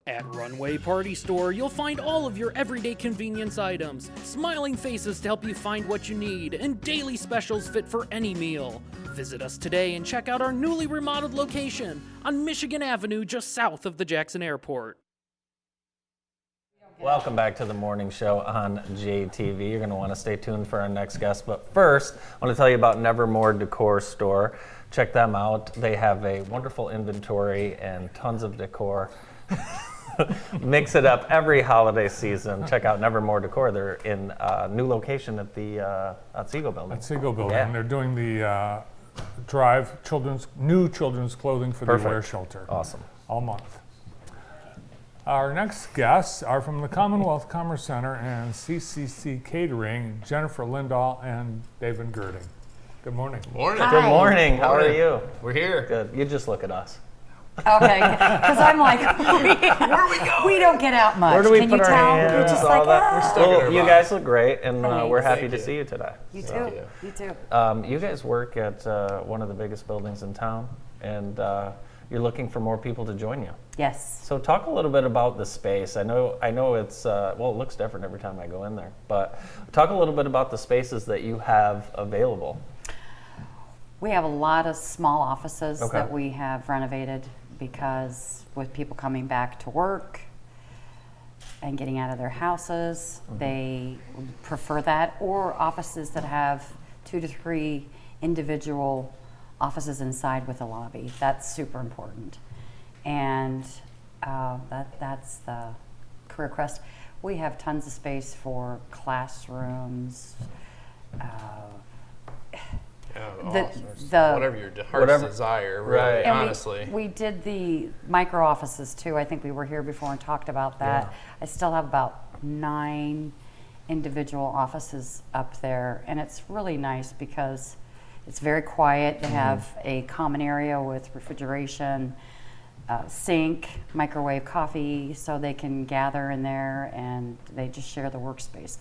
At Runway Party Store, you'll find all of your everyday convenience items, smiling faces to help you find what you need, and daily specials fit for any meal. Visit us today and check out our newly remodeled location on Michigan Avenue, just south of the Jackson Airport. Welcome back to the morning show on JTV. You're going to want to stay tuned for our next guest. But first, I want to tell you about Nevermore Decor Store. Check them out. They have a wonderful inventory and tons of decor. Mix it up every holiday season. Check out Nevermore Decor. They're in a new location at the Otsego Building. Otsego Building. Yeah. They're doing the Drive new children's clothing for Perfect. the Aware Shelter. Awesome. All month. Our next guests are from the Commonwealth Commerce Center and CCC Catering, Jennifer Lindahl and David Girding. Good morning. Morning. Good morning. How are you? We're here. Good. You just look at us. Okay, because I'm like, where are we going? We don't get out much. Where do we Can put you our tell? hands? We're just all like, that. ah. Well, you guys look great, and we're happy Thank to you. see you today. You So, too. You too. you guys work at one of the biggest buildings in town, and you're looking for more people to join you. Yes. So talk a little bit about the space. I know it's it looks different every time I go in there, but talk a little bit about the spaces that you have available. We have a lot of small offices Okay. that we have renovated because with people coming back to work and getting out of their houses, they prefer that, or offices that have 2 to 3 individual offices inside with a lobby. That's super important. And that's the Career Crest. We have tons of space for classrooms. Whatever your heart's desire, really, And honestly. we did the micro offices too. I think we were here before and talked about that. Yeah. I still have about 9 individual offices up there, and it's really nice because it's very quiet. They have a common area with refrigeration, sink, microwave coffee, so they can gather in there and they just share the workspace.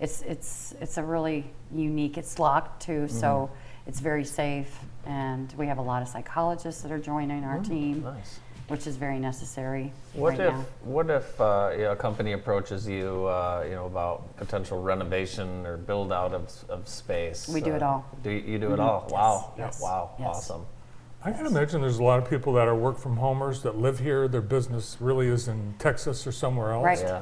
It's a really unique, it's locked too, so it's very safe, and we have a lot of psychologists that are joining our team, which is very necessary. What right if now. a company approaches you, about potential renovation or build out of space? We do it all. Do you do it all? Wow. Yes. Wow. Yes. Awesome. I can imagine there's a lot of people that are work from homers that live here. Their business really is in Texas or somewhere else. Right. Yeah.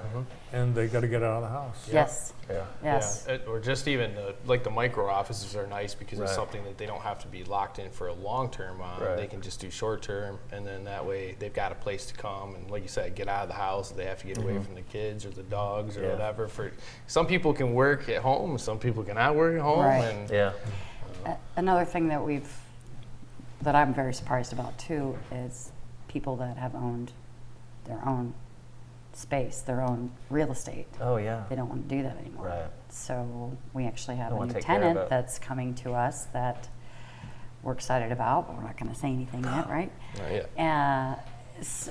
And they got to get out of the house. Yes. Yeah. Yes. Yeah. Or just even like the micro offices are nice because it's Right. something that they don't have to be locked in for a long term on. Right. They can just do short term, and then that way they've got a place to come and, like you said, get out of the house. They have to get away from the kids or the dogs or Yeah. whatever. For some people can work at home, some people cannot work at home. Right. And Yeah. Another thing that I'm very surprised about too is people that have owned their own space, their own real estate. Oh yeah. They don't want to do that anymore. Right. So we actually have They a wanna new take care of tenant it. that's coming to us that we're excited about, but we're not going to say anything yet, right? Not yet.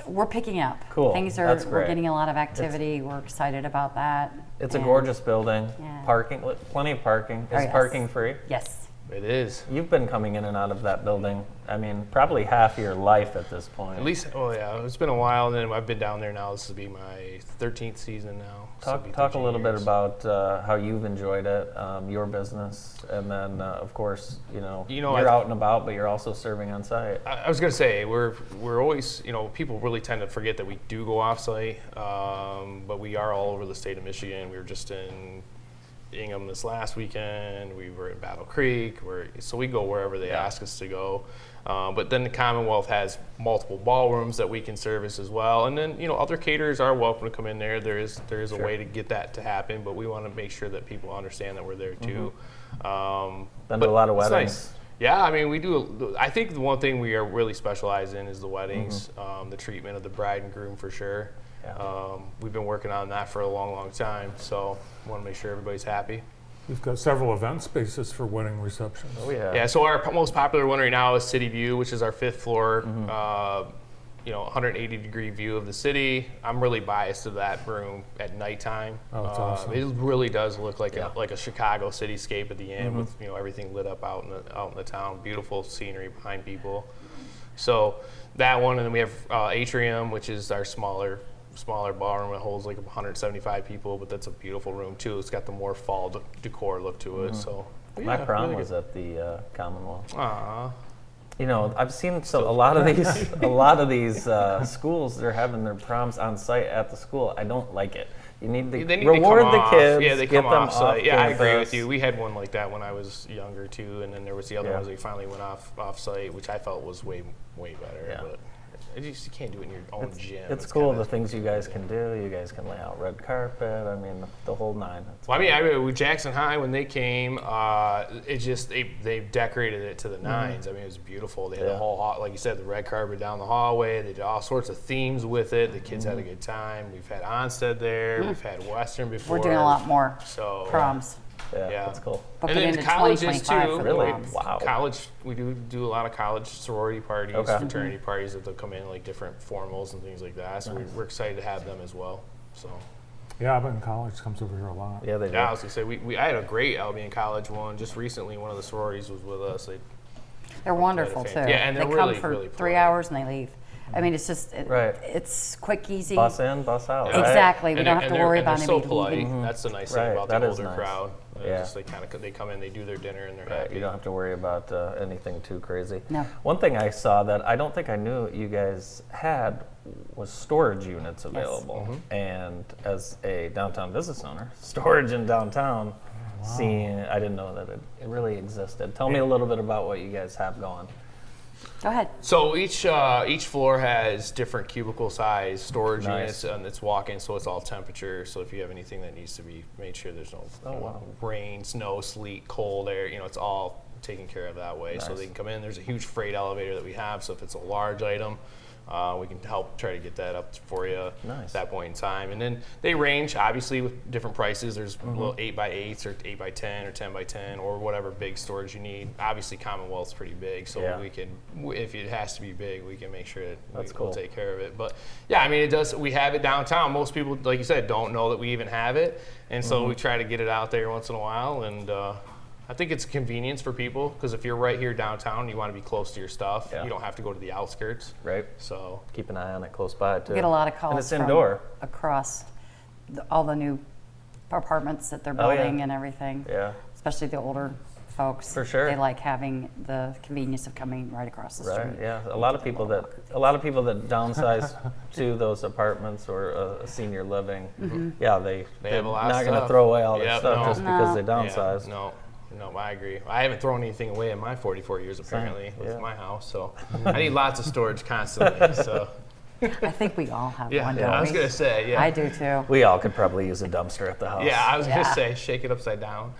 We're picking up. Cool. Things are. That's We're great. getting a lot of activity. We're excited about that. It's a And- gorgeous building. Yeah. Parking, plenty of parking. Oh, Is yes. parking free? Yes. It is. You've been coming in and out of that building, I mean, probably half your life at this point. At least, oh yeah, it's been a while, and then I've been down there now. This will be my 13th season now. So it'll be Talk a 13 little bit years. about how you've enjoyed it, your business, and then of course, you're I- out and about, but you're also serving on site. I was gonna say we're always, people really tend to forget that we do go off site, but we are all over the state of Michigan. We were just in Ingham this last weekend. We were in Battle Creek. So we go wherever they ask us to go. But then the Commonwealth has multiple ballrooms that we can service as well. And then other caterers are welcome to come in there. There is a way to get that to happen, but we want to make sure that people understand that we're there too. Been to a lot of it's weddings. nice. Yeah, I mean, we do. I think the one thing we are really specialized in is the weddings, the treatment of the bride and groom for sure. Yeah. We've been working on that for a long, long time, so want to make sure everybody's happy. We've got several event spaces for wedding receptions. Oh yeah. Yeah. So our most popular one right now is City View, which is our 5th floor. 180-degree view of the city. I'm really biased to that room at nighttime. Oh, it's awesome. It really does look like a Chicago cityscape at the end with everything lit up out in the town. Beautiful scenery behind people. So that one, and then we have Atrium, which is our smaller ballroom. It holds like 175 people, but that's a beautiful room too. It's got the more fall decor look to it. So my prom was at the Commonwealth. Aww. I've seen a lot of these schools. They're having their proms on site at the school. I don't like it. You need to reward the kids. Yeah, they get come them off site. Yeah, I agree campus. with you. We had one like that when I was younger too, and then there was the other ones that finally went off site, which I felt was way better. Yeah. But you can't do it in your own gym. It's cool the things you guys can do. You guys can lay out red carpet. I mean, the whole nine. Well, I mean, with Jackson High when they came, they decorated it to the nines. I mean, it was beautiful. They had the whole, like you said, the red carpet down the hallway. They did all sorts of themes with it. The kids had a good time. We've had Onstead there. We've had Western before. We're doing a lot more proms. Yeah, that's cool. Book And it then into colleges 2025 too. for the Really? proms. Wow. College, we do a lot of college sorority parties, Okay. fraternity parties that they'll come in like different formals and things like that. So we're excited to have them as well. So. Yeah, Albion College comes over here a lot. Yeah, they do. Yeah, I was gonna say I had a great Albion College one just recently. One of the sororities was with us. They're wonderful too. Yeah, and they they're come really, for really 3 hours and they leave. I mean, it's just Right. it's quick, easy. Bus in, bus out. Yeah. Right? Exactly. We And don't they're- have to worry about they're so anybody polite. leaving. That's the nice Right, thing about that the is older nice. crowd. Yeah. Just they come in, they do their dinner, and they're Right, happy. you don't have to worry about anything too crazy. No. One thing I saw that I don't think I knew you guys had was storage units available. And as a downtown business owner, storage in downtown, I didn't know that it really existed. Tell me a little bit about what you guys have going. Go ahead. So each floor has different cubicle size storage Nice. units, and it's walk-in, so it's all temperature. So if you have anything that needs to be made sure there's no rain, snow, sleet, cold air, it's all taken care of that way. So Nice. they can come in. There's a huge freight elevator that we have, so if it's a large item, we can help try to get that up for you at that point in time. And then they range, obviously, with different prices. There's little 8x8s or 8x10 or 10x10 or whatever big storage you need. Obviously, Commonwealth's pretty big, so we can, if it has to be big, we can make sure that we'll take care of it. But yeah, I mean, it does. We have it downtown. Most people, like you said, don't know that we even have it, and so we try to get it out there once in a while. And I think it's a convenience for people because if you're right here downtown, you want to be close to your stuff. Yeah. You don't have to go to the outskirts. Right. So keep an eye on it close by too. We get a lot of calls And it's from indoor. across all the new apartments that they're Oh, yeah. building and everything. Yeah. Especially the older folks. For sure. They like having the convenience of coming right across the Right. street. Yeah. A lot of people that downsize to those apartments or a senior living. Yeah, they're have a lot of not going to stuff. throw away all their Yep, stuff no. just because they Yeah, downsize. no, I agree. I haven't thrown anything away in my 44 years apparently with my house, so I need lots of storage constantly. So I think we all have one, don't I was we? gonna say, I do too. We all could probably use a dumpster at the house. Yeah, I was gonna say, shake it upside down.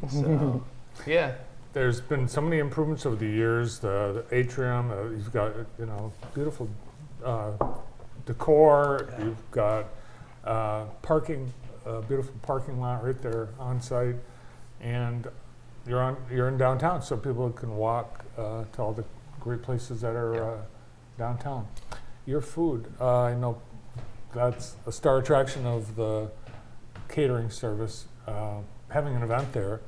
So, yeah. There's been so many improvements over the years. The atrium, you've got beautiful decor. You've got parking, beautiful parking lot right there on site, and you're in downtown, so people can walk to all the great places that are downtown. Your food, I know that's a star attraction of the catering service. Having an event there.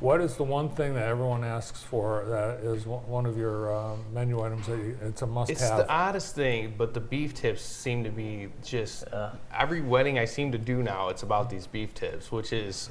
What is the one thing that everyone asks for that is one of your menu items that it's a must-have? It's the oddest thing, but the beef tips seem to be just every wedding I seem to do now. It's about these beef tips, which is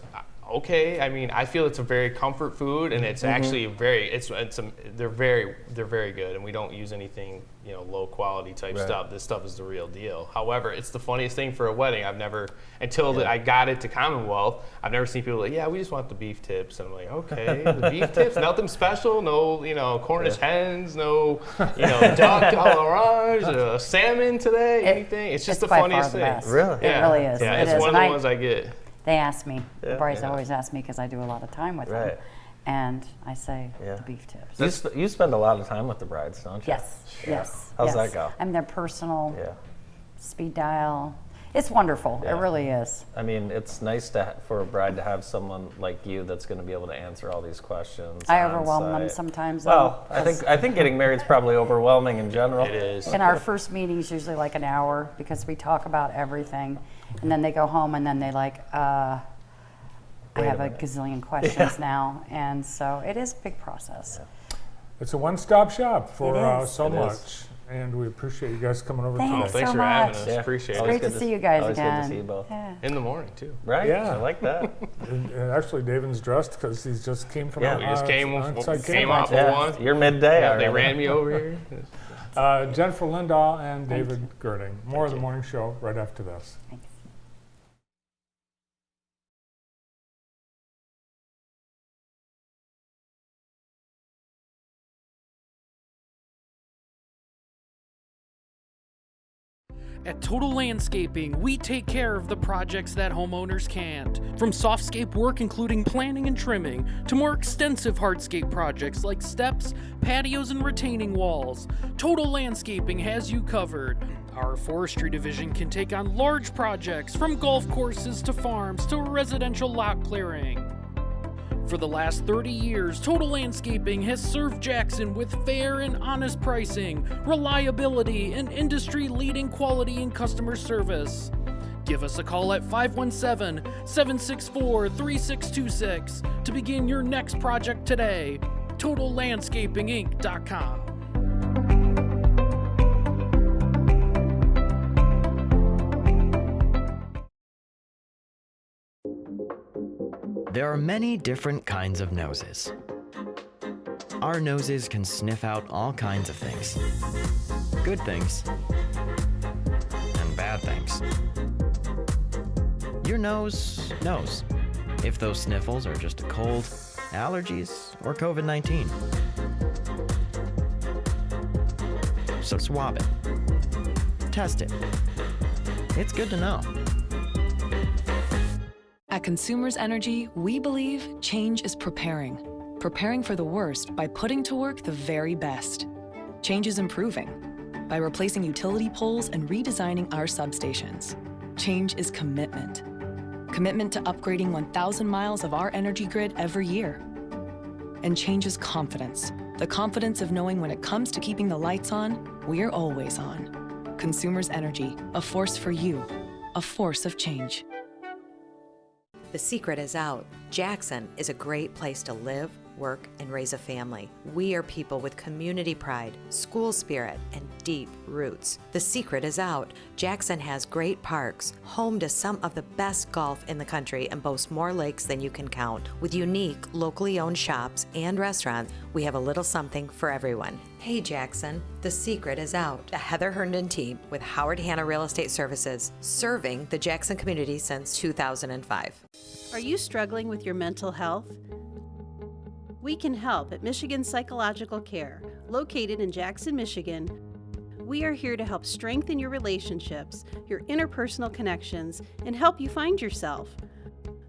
okay. I mean, I feel it's a very comfort food, and it's actually they're very good, and we don't use anything low quality type stuff. This stuff is the real deal. However, it's the funniest thing for a wedding. I've never I got it to Commonwealth. I've never seen people like, yeah, we just want the beef tips, and I'm like, okay, the beef tips, nothing special, no Cornish hens, no duck a l'orange, salmon today, anything. It's just the funniest thing. Really? It really is. Yeah, It it's is. one of the ones I get. They ask me. Yeah. Bryce always asks me because I do a lot of time with them. And I say the beef tips. You spend a lot of time with the brides, don't you? Yes, Yeah. yes. How's yes. that go? I'm their personal speed dial. It's wonderful. Yeah. It really is. I mean, it's nice for a bride to have someone like you that's going to be able to answer all these questions. I on overwhelm them site. sometimes. Well, though, I think getting married is probably overwhelming in general. It is. And our first meeting is usually like an hour because we talk about everything, and then they go home and then they I have a gazillion questions now, and so it is a big process. It's a one-stop shop for It is. so It much. is. And we appreciate you guys coming over Thanks today. so for much. having us. Yeah. Appreciate It's it. great to see you guys always again. good to see you both. Yeah. In the morning too. Right? Yeah. I like that. And actually, David's dressed because he just came from Yeah, We just came on-site off Yeah. of one. You're midday. Yeah, they already. ran me over here. Jennifer Lindahl and David Girding. More of the morning show right after this. Thanks. At Total Landscaping, we take care of the projects that homeowners can't. From softscape work including planting and trimming, to more extensive hardscape projects like steps, patios, and retaining walls, Total Landscaping has you covered. Our forestry division can take on large projects from golf courses to farms to residential lot clearing. For the last 30 years, Total Landscaping has served Jackson with fair and honest pricing, reliability, and industry-leading quality and customer service. Give us a call at 517-764-3626 to begin your next project today. TotalLandscapingInc.com. There are many different kinds of noses. Our noses can sniff out all kinds of things. Good things and bad things. Your nose knows if those sniffles are just a cold, allergies, or COVID-19. So swab it. Test it. It's good to know. At Consumers Energy, we believe change is preparing for the worst by putting to work the very best. Change is improving by replacing utility poles and redesigning our substations. Change is commitment to upgrading 1,000 miles of our energy grid every year. And change is confidence, the confidence of knowing when it comes to keeping the lights on, we're always on. Consumers Energy, a force for you, a force of change. The secret is out. Jackson is a great place to live, work, and raise a family. We are people with community pride, school spirit, and deep roots. The secret is out. Jackson has great parks, home to some of the best golf in the country, and boasts more lakes than you can count. With unique, locally owned shops and restaurants, we have a little something for everyone. Hey Jackson, the secret is out. The Heather Herndon team with Howard Hanna Real Estate Services, serving the Jackson community since 2005. Are you struggling with your mental health? We can help at Michigan Psychological Care, located in Jackson, Michigan. We are here to help strengthen your relationships, your interpersonal connections, and help you find yourself.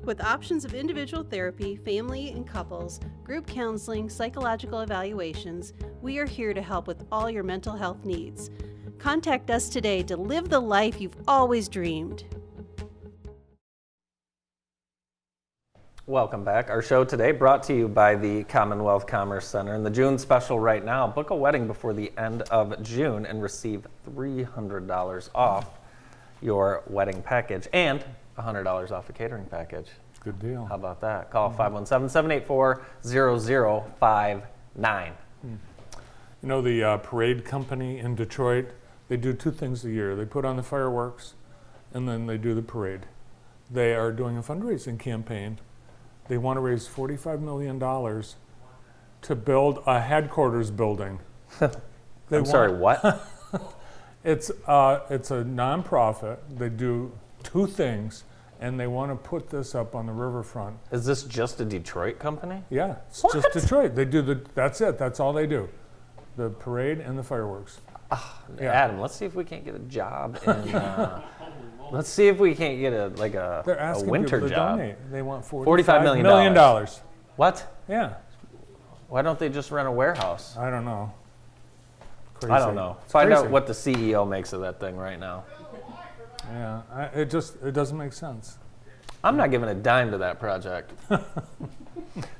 With options of individual therapy, family and couples, group counseling, psychological evaluations, we are here to help with all your mental health needs. Contact us today to live the life you've always dreamed. Welcome back. Our show today brought to you by the Commonwealth Commerce Center. And the June special right now, book a wedding before the end of June and receive $300 off your wedding package and $100 off a catering package. Good deal. How about that? Call 517-784-0059. You know, the parade company in Detroit, they do two things a year. They put on the fireworks and then they do the parade. They are doing a fundraising campaign. They want to raise $45 million to build a headquarters building. I'm sorry, what? It's a nonprofit. They do two things, and they want to put this up on the riverfront. Is this just a Detroit company? Yeah, it's just Detroit. They do that's it. That's all they do. The parade and the fireworks. Yeah. Adam, let's see if we can't get a job in. Let's see if we can't get a They're asking winter people to job. Donate. They want $45 million. $45 million. What? Yeah. Why don't they just rent a warehouse? I don't know. Crazy. I don't know. Find out what the CEO makes of that thing right now. Yeah, it doesn't make sense. I'm not giving a dime to that project.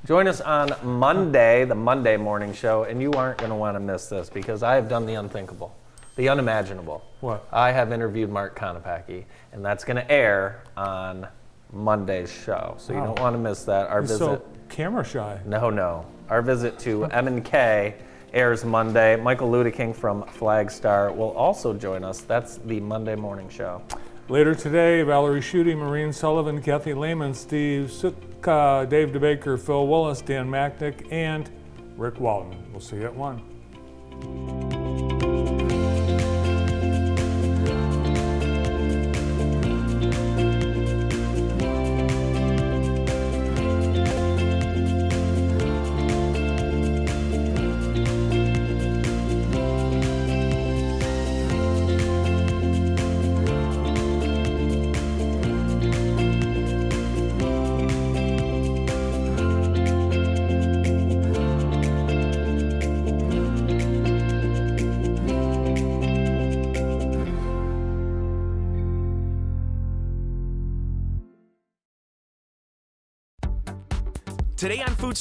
Join us on Monday, the Monday morning show, and you aren't going to want to miss this because I have done the unthinkable, the unimaginable. What? I have interviewed Mark Konopacki, and that's going to air on Monday's show, so you don't want to miss that. Our He's visit. so camera shy. No. Our visit to M&K airs Monday. Michael Ludeking from Flagstar will also join us. That's the Monday morning show. Later today, Valerie Schutte, Maureen Sullivan, Kathy Lehman, Steve Sutka, Dave DeBaker, Phil Willis, Dan Macknick, and Rick Walton. We'll see you at 1. Today on Food Service.